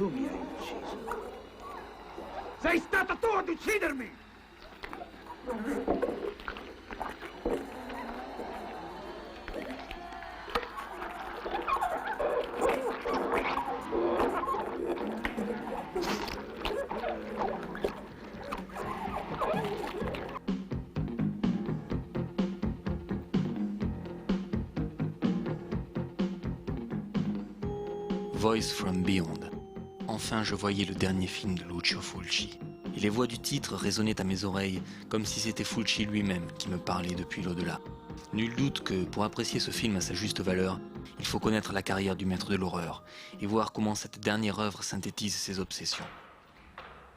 Tu mi hai ucciso. Sei stata tu ad uccidermi! Voice from Beyond. Enfin, je voyais le dernier film de Lucio Fulci. Et les voix du titre résonnaient à mes oreilles, comme si c'était Fulci lui-même qui me parlait depuis l'au-delà. Nul doute que, pour apprécier ce film à sa juste valeur, il faut connaître la carrière du maître de l'horreur, et voir comment cette dernière œuvre synthétise ses obsessions.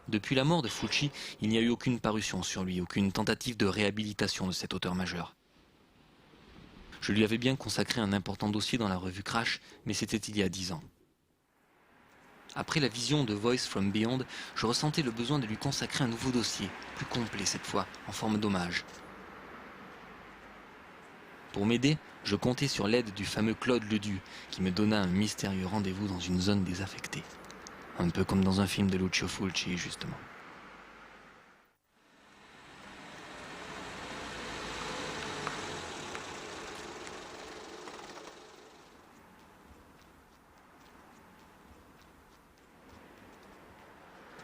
Depuis la mort de Fulci, il n'y a eu aucune parution sur lui, aucune tentative de réhabilitation de cet auteur majeur. Je lui avais bien consacré un important dossier dans la revue Crash, mais c'était il y a 10 ans. Après la vision de Voice from Beyond, je ressentais le besoin de lui consacrer un nouveau dossier, plus complet cette fois, en forme d'hommage. Pour m'aider, je comptais sur l'aide du fameux Claude Ledoux, qui me donna un mystérieux rendez-vous dans une zone désaffectée. Un peu comme dans un film de Lucio Fulci, justement.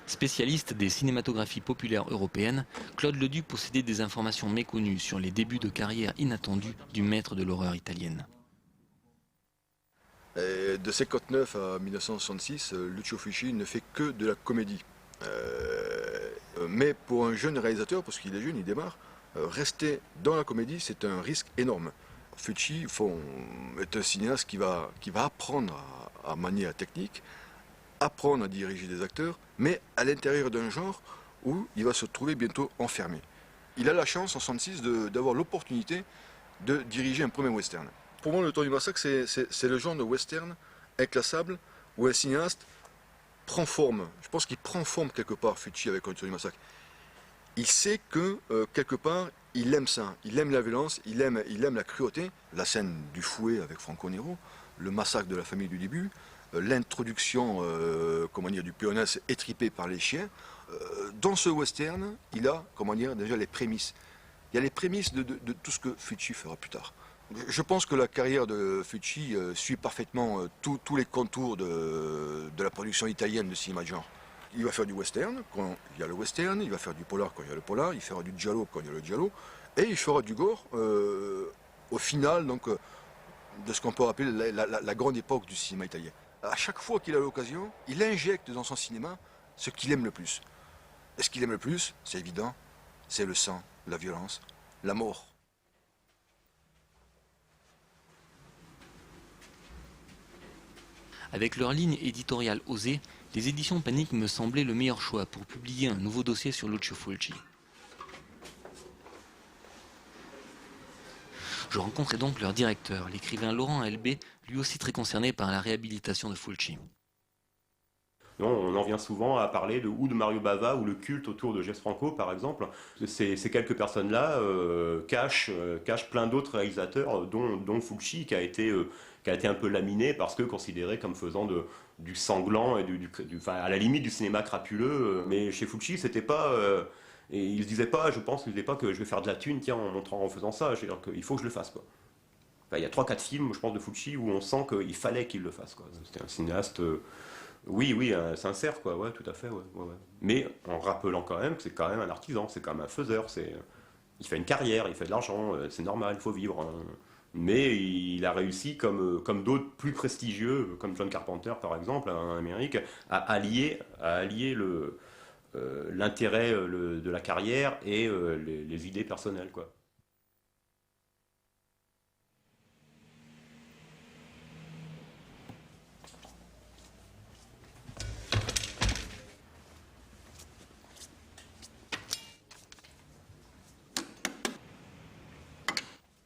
Spécialiste des cinématographies populaires européennes, Claude Ledoux possédait des informations méconnues sur les débuts de carrière inattendus du maître de l'horreur italienne. De 1959 à 1966, Lucio Fulci ne fait que de la comédie. Mais pour un jeune réalisateur, parce qu'il est jeune, il démarre, rester dans la comédie, c'est un risque énorme. Fulci est un cinéaste qui va apprendre à manier la technique, apprendre à diriger des acteurs, mais à l'intérieur d'un genre où il va se trouver bientôt enfermé. Il a la chance en 1966 d'avoir l'opportunité de diriger un premier western. Pour moi, Le Tour du Massacre, c'est le genre de western inclassable où un cinéaste prend forme. Je pense qu'il prend forme quelque part, Fulci, avec Le Tour du Massacre. Il sait que, quelque part, il aime ça. Il aime la violence, il aime la cruauté. La scène du fouet avec Franco Nero, le massacre de la famille du début, l'introduction du péonesse étripé par les chiens. Dans ce western, il a déjà les prémices. Il y a les prémices de tout ce que Fulci fera plus tard. Je pense que la carrière de Fulci suit parfaitement tous les contours de la production italienne de cinéma de genre. Il va faire du western quand il y a le western, il va faire du polar quand il y a le polar, il fera du giallo quand il y a le giallo, et il fera du gore au final de ce qu'on peut appeler la grande époque du cinéma italien. À chaque fois qu'il a l'occasion, il injecte dans son cinéma ce qu'il aime le plus. Et ce qu'il aime le plus, c'est évident, c'est le sang, la violence, la mort. Avec leur ligne éditoriale osée, les éditions Panique me semblaient le meilleur choix pour publier un nouveau dossier sur Lucio Fulci. Je rencontrai donc leur directeur, l'écrivain Laurent Elbé, lui aussi très concerné par la réhabilitation de Fulci. On en vient souvent à parler de Mario Bava ou le culte autour de Jess Franco, par exemple. Ces quelques personnes-là cachent plein d'autres réalisateurs, dont Fulci, qui a été un peu laminé parce que considéré comme faisant du sanglant et à la limite du cinéma crapuleux. Mais chez Fulci, c'était pas... et il se disait pas, je pense, que je vais faire de la thune, tiens, en faisant ça. Je veux dire qu'il faut que je le fasse, quoi. Enfin, il y a 3-4 films, je pense, de Fulci où on sent qu'il fallait qu'il le fasse, quoi. C'était un cinéaste... Oui, sincère, quoi, ouais, tout à fait, ouais. Mais en rappelant quand même que c'est quand même un artisan, c'est quand même un faiseur, il fait une carrière, il fait de l'argent, c'est normal, il faut vivre. Hein. Mais il a réussi, comme d'autres plus prestigieux, comme John Carpenter par exemple, en Amérique, à allier l'intérêt de la carrière et les idées personnelles, quoi.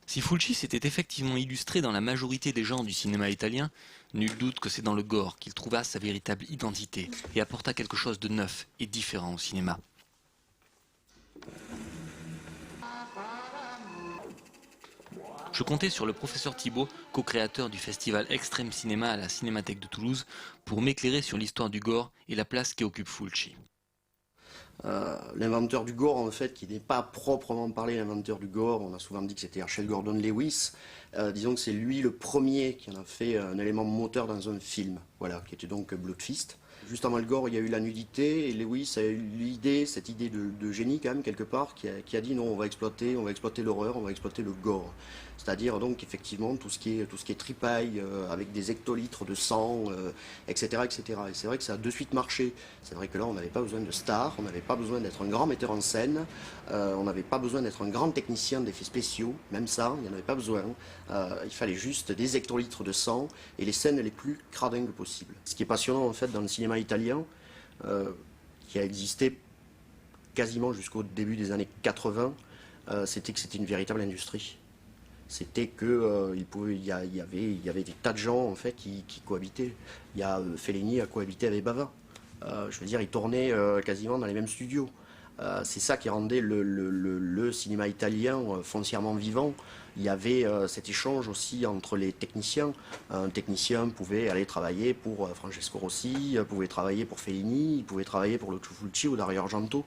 Si Fulci s'était effectivement illustré dans la majorité des genres du cinéma italien, nul doute que c'est dans le gore qu'il trouva sa véritable identité et apporta quelque chose de neuf et différent au cinéma. Je comptais sur le professeur Thibault, co-créateur du festival Extrême Cinéma à la Cinémathèque de Toulouse, pour m'éclairer sur l'histoire du gore et la place qu'occupe Fulci. L'inventeur du gore, en fait, qui n'est pas proprement parlé l'inventeur du gore, on a souvent dit que c'était Herschel Gordon Lewis, disons que c'est lui le premier qui en a fait un élément moteur dans un film, voilà, qui était donc Blood Fist. Juste avant le gore, il y a eu la nudité, et Lewis a eu l'idée, cette idée de génie quand même, quelque part, qui a dit non, on va exploiter l'horreur, on va exploiter le gore. C'est-à-dire donc effectivement tout ce qui est tripaille, avec des hectolitres de sang, etc., etc. Et c'est vrai que ça a de suite marché. C'est vrai que là, on n'avait pas besoin de stars, on n'avait pas besoin d'être un grand metteur en scène, on n'avait pas besoin d'être un grand technicien d'effets spéciaux, même ça, il n'y en avait pas besoin. Il fallait juste des hectolitres de sang et les scènes les plus cradingues possibles. Ce qui est passionnant en fait dans le cinéma italien, qui a existé quasiment jusqu'au début des années 80, c'était que c'était une véritable industrie. C'était que il y avait des tas de gens en fait qui cohabitaient. Fellini a cohabité avec Bava. Je veux dire, ils tournaient quasiment dans les mêmes studios. C'est ça qui rendait le cinéma italien foncièrement vivant. Il y avait cet échange aussi entre les techniciens. Un technicien pouvait aller travailler pour Francesco Rossi, pouvait travailler pour Fellini, il pouvait travailler pour Lucio Fulci ou Dario Argento,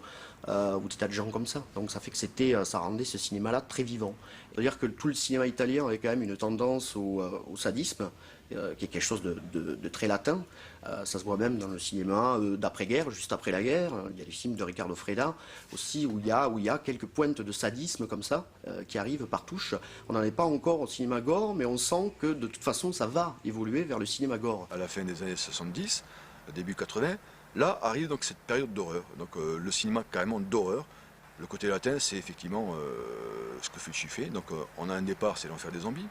ou des tas de gens comme ça. Donc ça fait que ça rendait ce cinéma-là très vivant. C'est-à-dire que tout le cinéma italien avait quand même une tendance au sadisme, qui est quelque chose de très latin. Ça se voit même dans le cinéma d'après-guerre, juste après la guerre. Il y a des films de Riccardo Freda aussi où il y a quelques pointes de sadisme comme ça qui arrivent par touche. On n'en est pas encore au cinéma gore, mais on sent que de toute façon ça va évoluer vers le cinéma gore. À la fin des années 70, début 80, là arrive donc cette période d'horreur. Donc le cinéma carrément d'horreur. Le côté latin, c'est effectivement ce que Fulci fait. Donc on a un départ, c'est l'enfer des zombies.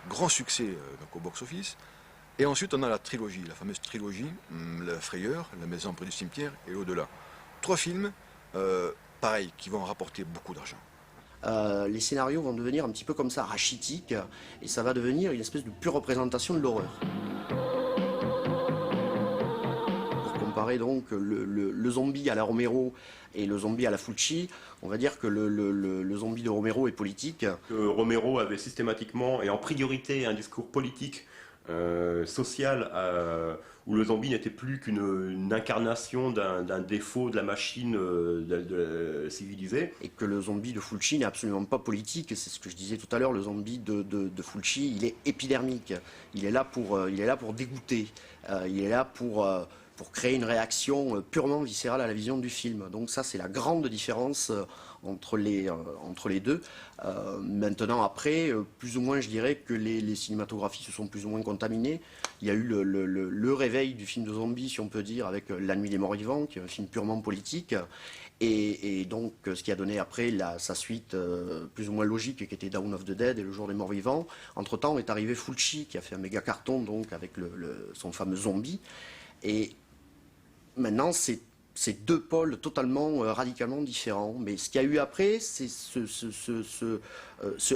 Grand succès donc, au box-office. Et ensuite, on a la trilogie, la fameuse trilogie, La Frayeur, La Maison près du cimetière et Au-delà. 3 films, pareil, qui vont rapporter beaucoup d'argent. Les scénarios vont devenir un petit peu comme ça, rachitiques, et ça va devenir une espèce de pure représentation de l'horreur. Pour comparer donc le zombie à la Romero et le zombie à la Fulci, on va dire que le zombie de Romero est politique. Romero avait systématiquement et en priorité un discours politique, social, où le zombie n'était plus qu'une incarnation d'un défaut de la machine civilisée. Et que le zombie de Fulci n'est absolument pas politique, c'est ce que je disais tout à l'heure, le zombie de Fulci, il est épidermique, il est là pour dégoûter, il est là pour créer une réaction purement viscérale à la vision du film. Donc ça, c'est la grande différence entre les deux. Maintenant, après, plus ou moins, je dirais que les cinématographies se sont plus ou moins contaminées. Il y a eu le réveil du film de zombie, si on peut dire, avec La Nuit des Morts Vivants, qui est un film purement politique. Et donc, ce qui a donné après sa suite plus ou moins logique, qui était Dawn of the Dead et Le Jour des Morts Vivants. Entre-temps, est arrivé Fulci, qui a fait un méga carton, donc, avec son fameux zombie. Et maintenant, c'est deux pôles totalement, radicalement différents. Mais ce qu'il y a eu après, c'est ce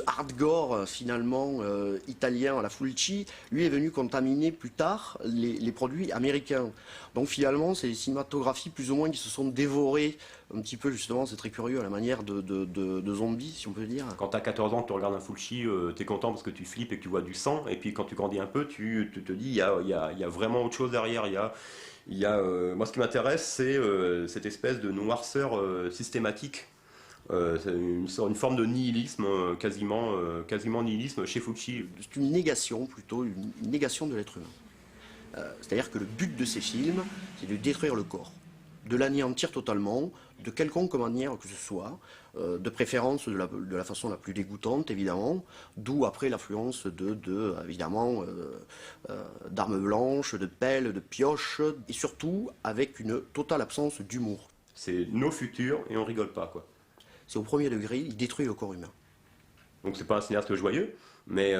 hardcore, finalement, italien à la Fulci, lui est venu contaminer plus tard les produits américains. Donc finalement, c'est les cinématographies plus ou moins qui se sont dévorées un petit peu, justement, c'est très curieux, à la manière de zombies, si on peut dire. Quand tu as 14 ans, que tu regardes un Fulci, tu es content parce que tu flippes et que tu vois du sang. Et puis quand tu grandis un peu, tu te dis, il y a vraiment autre chose derrière. Moi, ce qui m'intéresse, c'est cette espèce de noirceur systématique. C'est une forme de nihilisme, quasiment nihilisme chez Fulci. C'est une négation, plutôt, une négation de l'être humain. C'est-à-dire que le but de ces films, c'est de détruire le corps, de l'anéantir totalement, de quelconque manière que ce soit, de préférence de la façon la plus dégoûtante, évidemment, d'où après l'affluence évidemment, d'armes blanches, de pelles, de pioches, et surtout avec une totale absence d'humour. C'est nos futurs et on rigole pas, quoi. C'est au premier degré, il détruit le corps humain. Donc c'est pas un cinéaste joyeux, mais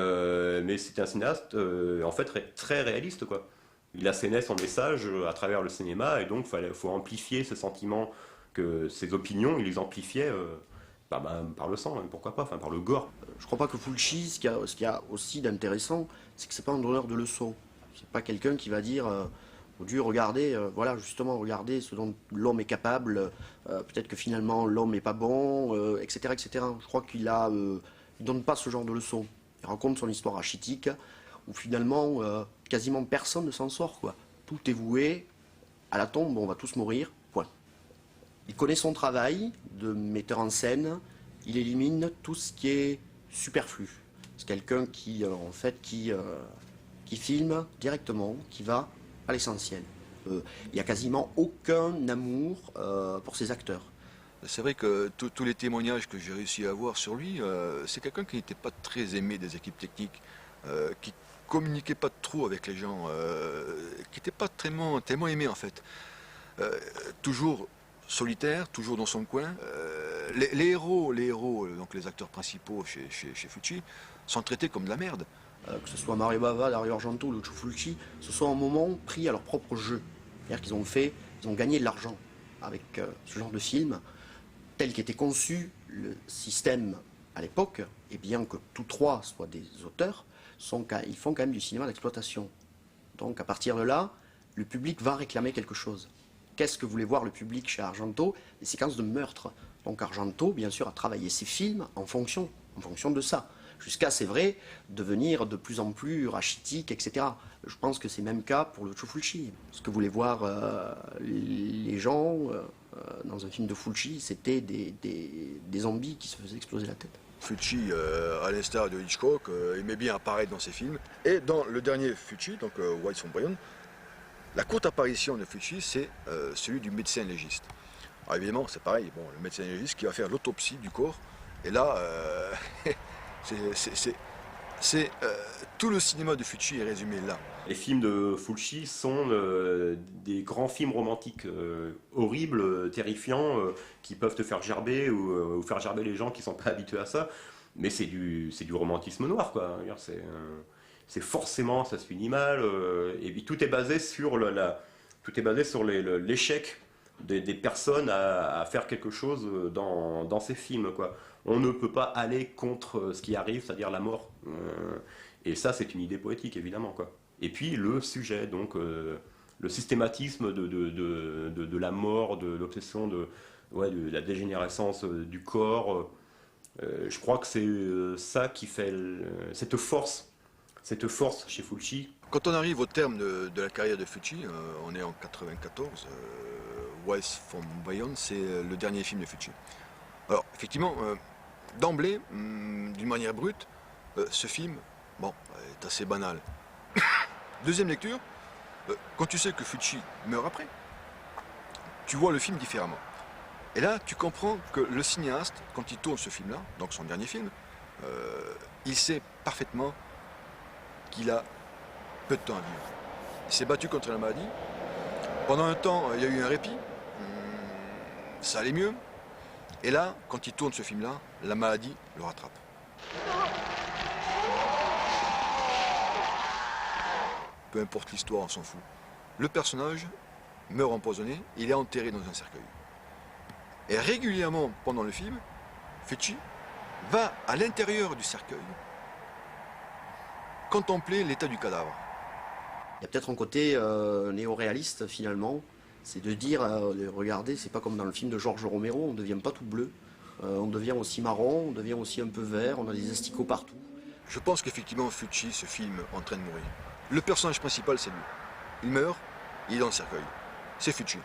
c'est un cinéaste en fait très réaliste, quoi. Il assénait son message à travers le cinéma et donc faut amplifier ce sentiment, que ses opinions, il les amplifiait par le sang, pourquoi pas, enfin par le gore. Je crois pas que Fulci, ce qu'il y a aussi d'intéressant, c'est que c'est pas un donneur de leçons. C'est pas quelqu'un qui va dire au Dieu, regardez, voilà, justement, regardez ce dont l'homme est capable, peut-être que finalement l'homme n'est pas bon, etc., etc. Je crois qu'il a il ne donne pas ce genre de leçons. Il raconte son histoire rachitique, où finalement, quasiment personne ne s'en sort, quoi. Tout est voué à la tombe, on va tous mourir, point. Il connaît son travail de metteur en scène, il élimine tout ce qui est superflu. C'est quelqu'un qui, en fait, qui filme directement, qui va à l'essentiel. Il n'y a quasiment aucun amour pour ses acteurs. C'est vrai que tous les témoignages que j'ai réussi à avoir sur lui, c'est quelqu'un qui n'était pas très aimé des équipes techniques, qui communiquait pas trop avec les gens, qui n'était pas tellement aimé en fait. Toujours solitaire, toujours dans son coin. Les héros, donc les acteurs principaux chez Fulci, sont traités comme de la merde. Que ce soit Mario Bava, Dario Argento, Lucio Fulci, ce sont un moment pris à leur propre jeu. C'est-à-dire qu'ils ont gagné de l'argent avec ce genre de film, tel qu'était conçu le système à l'époque, et bien que tous trois soient des auteurs, ils font quand même du cinéma d'exploitation. Donc à partir de là, le public va réclamer quelque chose. Qu'est-ce que voulait voir le public chez Argento? Des séquences de meurtre. Donc Argento, bien sûr, a travaillé ses films en fonction de ça. Jusqu'à, c'est vrai, devenir de plus en plus rachitique, etc. Je pense que c'est le même cas pour Lucio Fulci. Ce que voulaient voir les gens dans un film de Fulci, c'était des zombies qui se faisaient exploser la tête. Fulci, à l'instar de Hitchcock, aimait bien apparaître dans ses films. Et dans le dernier Fulci, donc White from Bryan, la courte apparition de Fulci, c'est celui du médecin légiste. Alors évidemment, c'est pareil, bon, le médecin légiste qui va faire l'autopsie du corps. Et là, tout le cinéma de Fulci est résumé là. Les films de Fulci sont des grands films romantiques horribles, terrifiants, qui peuvent te faire gerber ou faire gerber les gens qui ne sont pas habitués à ça. Mais c'est du romantisme noir, quoi. C'est forcément, ça se finit mal. Et puis tout est basé sur l'échec des personnes à faire quelque chose dans ces films, quoi. On ne peut pas aller contre ce qui arrive, c'est-à-dire la mort. Et ça, c'est une idée poétique, évidemment, quoi. Et puis le sujet, donc le systématisme de la mort, de l'obsession, de la dégénérescence du corps. Je crois que c'est ça qui fait cette force chez Fulci. Quand on arrive au terme de la carrière de Fulci, on est en 94, West from Bryan, c'est le dernier film de Fulci. Alors, effectivement, d'emblée, d'une manière brute, ce film, bon, est assez banal. Deuxième lecture, quand tu sais que Fulci meurt après, tu vois le film différemment. Et là, tu comprends que le cinéaste, quand il tourne ce film-là, donc son dernier film, il sait parfaitement qu'il a peu de temps à vivre. Il s'est battu contre la maladie. Pendant un temps, il y a eu un répit. Ça allait mieux. Et là, quand il tourne ce film-là, la maladie le rattrape. Peu importe l'histoire, on s'en fout. Le personnage meurt empoisonné, il est enterré dans un cercueil. Et régulièrement, pendant le film, Fulci va à l'intérieur du cercueil contempler l'état du cadavre. Il y a peut-être un côté néo-réaliste, finalement. C'est de dire, regardez, c'est pas comme dans le film de Georges Romero, on ne devient pas tout bleu. On devient aussi marron, on devient aussi un peu vert, on a des asticots partout. Je pense qu'effectivement, Fulci se filme en train de mourir. Le personnage principal, c'est lui. Il meurt, il est dans le cercueil. C'est Fulci.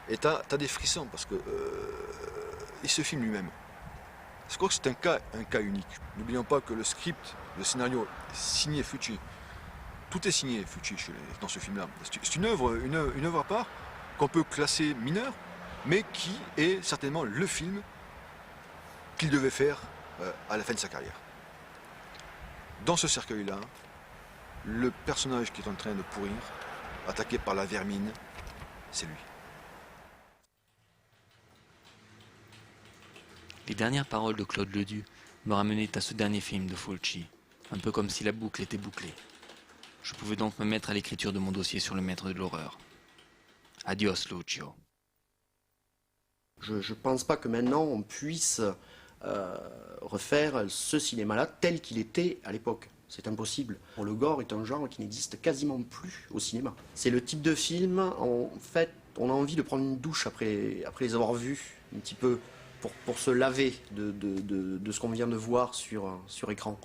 Et t'as des frissons parce que il se filme lui-même. Je crois que c'est un cas unique. N'oublions pas que le script, le scénario, est signé Fulci. Tout est signé Fulci dans ce film-là. C'est une œuvre à part qu'on peut classer mineure, mais qui est certainement le film qu'il devait faire à la fin de sa carrière. Dans ce cercueil-là, le personnage qui est en train de pourrir, attaqué par la vermine, c'est lui. Les dernières paroles de Claude Ledoux me ramenaient à ce dernier film de Fulci, un peu comme si la boucle était bouclée. Je pouvais donc me mettre à l'écriture de mon dossier sur le maître de l'horreur. Adios, Lucio. Je ne pense pas que maintenant on puisse refaire ce cinéma-là tel qu'il était à l'époque. C'est impossible. Le gore est un genre qui n'existe quasiment plus au cinéma. C'est le type de film, en fait, on a envie de prendre une douche après les avoir vus un petit peu, pour se laver de ce qu'on vient de voir sur écran.